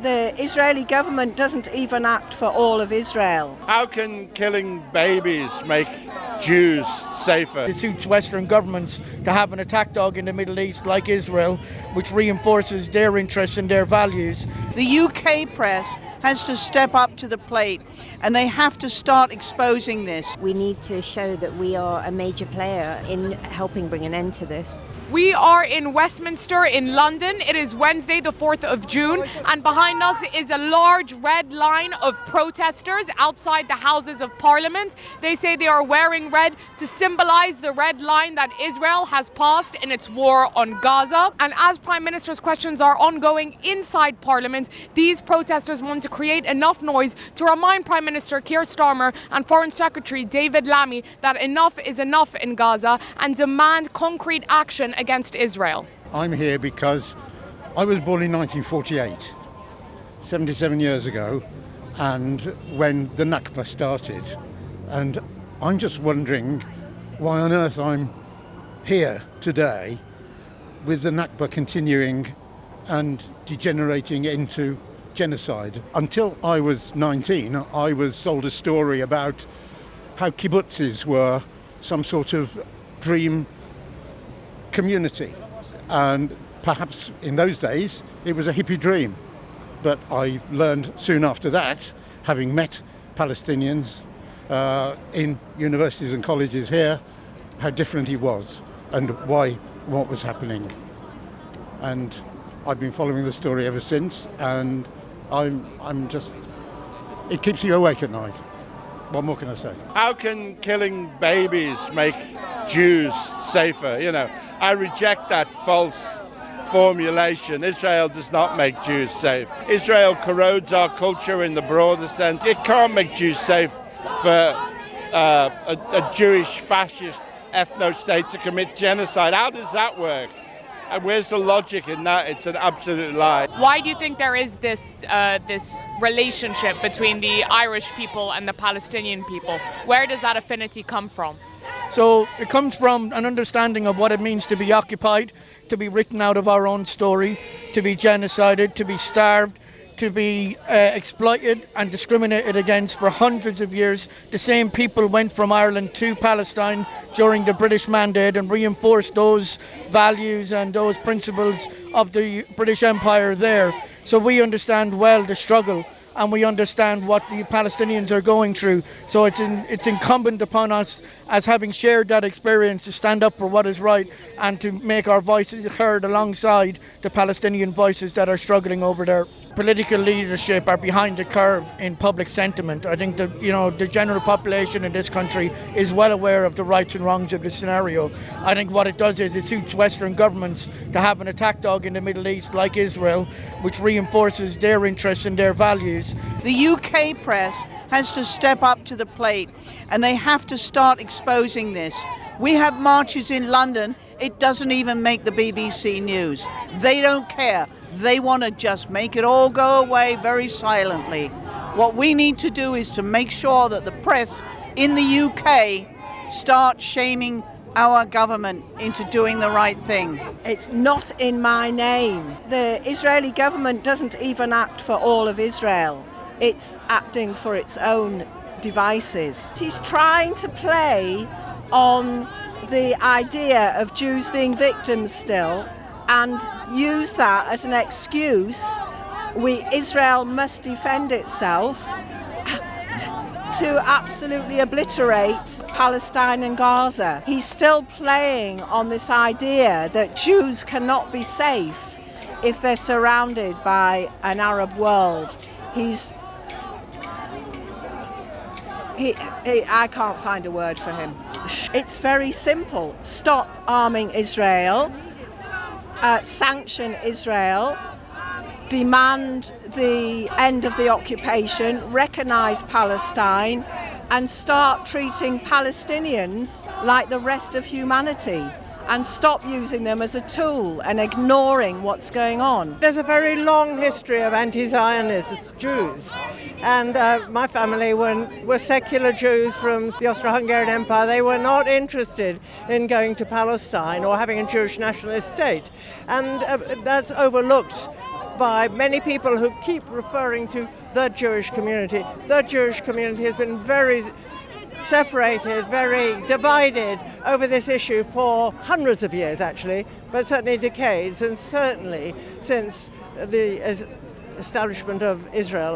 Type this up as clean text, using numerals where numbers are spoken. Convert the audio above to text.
The Israeli government doesn't even act for all of Israel. How can killing babies make Jews safer? It suits Western governments to have an attack dog in the Middle East like Israel, which reinforces their interests and their values. The UK press has to step up to the plate, and they have to start exposing this. We need to show that we are a major player in helping bring an end to this. We are in Westminster in London. It is Wednesday, the 4th of June, and behind us is a large red line of protesters outside the Houses of Parliament. They say they are wearing red to symbolise the red line that Israel has passed in its war on Gaza. And as Prime Minister's questions are ongoing inside Parliament, these protesters want to create enough noise to remind Prime Minister Keir Starmer and Foreign Secretary David Lammy that enough is enough in Gaza and demand concrete action against Israel. I'm here because I was born in 1948, 77 years ago, and when the Nakba started. And I'm just wondering why on earth I'm here today with the Nakba continuing and degenerating into genocide. Until I was 19, I was sold a story about how kibbutzes were some sort of dream community, and perhaps in those days it was a hippie dream. But I learned soon after that, having met Palestinians in universities and colleges here, how different he was and what was happening. And I've been following the story ever since, and I'm just, it keeps you awake at night. What more can I say? How can killing babies make Jews safer? I reject that false formulation. Israel does not make Jews safe. Israel corrodes our culture in the broader sense. It can't make Jews safe for a Jewish fascist ethno-state to commit genocide. How does that work? And where's the logic in that? It's an absolute lie. Why do you think there is this relationship between the Irish people and the Palestinian people? Where does that affinity come from? So it comes from an understanding of what it means to be occupied, to be written out of our own story, to be genocided, to be starved, to be exploited and discriminated against for hundreds of years. The same people went from Ireland to Palestine during the British Mandate and reinforced those values and those principles of the British Empire there. So we understand well the struggle, and we understand what the Palestinians are going through. So it's incumbent upon us, as having shared that experience, to stand up for what is right and to make our voices heard alongside the Palestinian voices that are struggling over there. Political leadership are behind the curve in public sentiment. I think that the general population in this country is well aware of the rights and wrongs of the scenario. I think what it does is it suits Western governments to have an attack dog in the Middle East like Israel, which reinforces their interests and their values. The UK press has to step up to the plate, and they have to start exposing this. We have marches in London. It doesn't even make the BBC news. They don't care. They want to just make it all go away very silently. What we need to do is to make sure that the press in the UK start shaming our government into doing the right thing. It's not in my name. The Israeli government doesn't even act for all of Israel. It's acting for its own devices. He's trying to play on the idea of Jews being victims still, and use that as an excuse. Israel must defend itself to absolutely obliterate Palestine and Gaza. He's still playing on this idea that Jews cannot be safe if they're surrounded by an Arab world. I can't find a word for him. It's very simple. Stop arming Israel. Sanction Israel, demand the end of the occupation, recognise Palestine, and start treating Palestinians like the rest of humanity, and stop using them as a tool and ignoring what's going on. There's a very long history of anti-Zionist Jews, and my family were secular Jews from the Austro-Hungarian Empire. They were not interested in going to Palestine or having a Jewish nationalist state, and that's overlooked by many people who keep referring to the Jewish community. The Jewish community has been very separated, very divided over this issue for hundreds of years actually, but certainly decades, and certainly since the establishment of Israel.